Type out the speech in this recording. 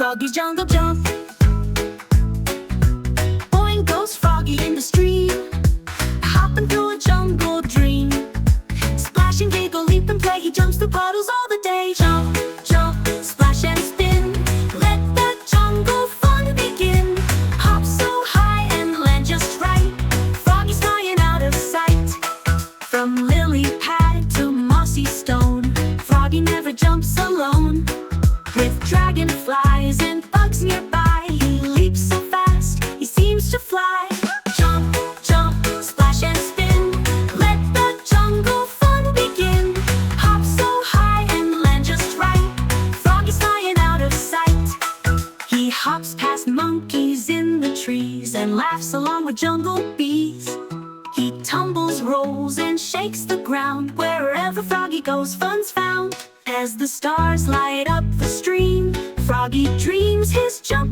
Froggy's jungle jump. Boing goes Froggy in the stream, hopping through a jungle dream. Splash and giggle, leap and play, he jumps through puddles all the day. Jump, jump, splash and spin, let the jungle fun begin. Hop so high and land just right, Froggy's flying out of sight. From lily pad to mossy stone, Froggy never jumps alone. With dragonflies and bugs nearby, he leaps so fast, he seems to fly. Jump, jump, splash and spin, let the jungle fun begin. Hop so high and land just right, Froggy's flying out of sight. He hops past monkeys in the trees and laughs along with jungle bees. He tumbles, rolls, and shakes the ground. Wherever Froggy goes, fun's found. As the stars light up the stream, Froggy dreams his jump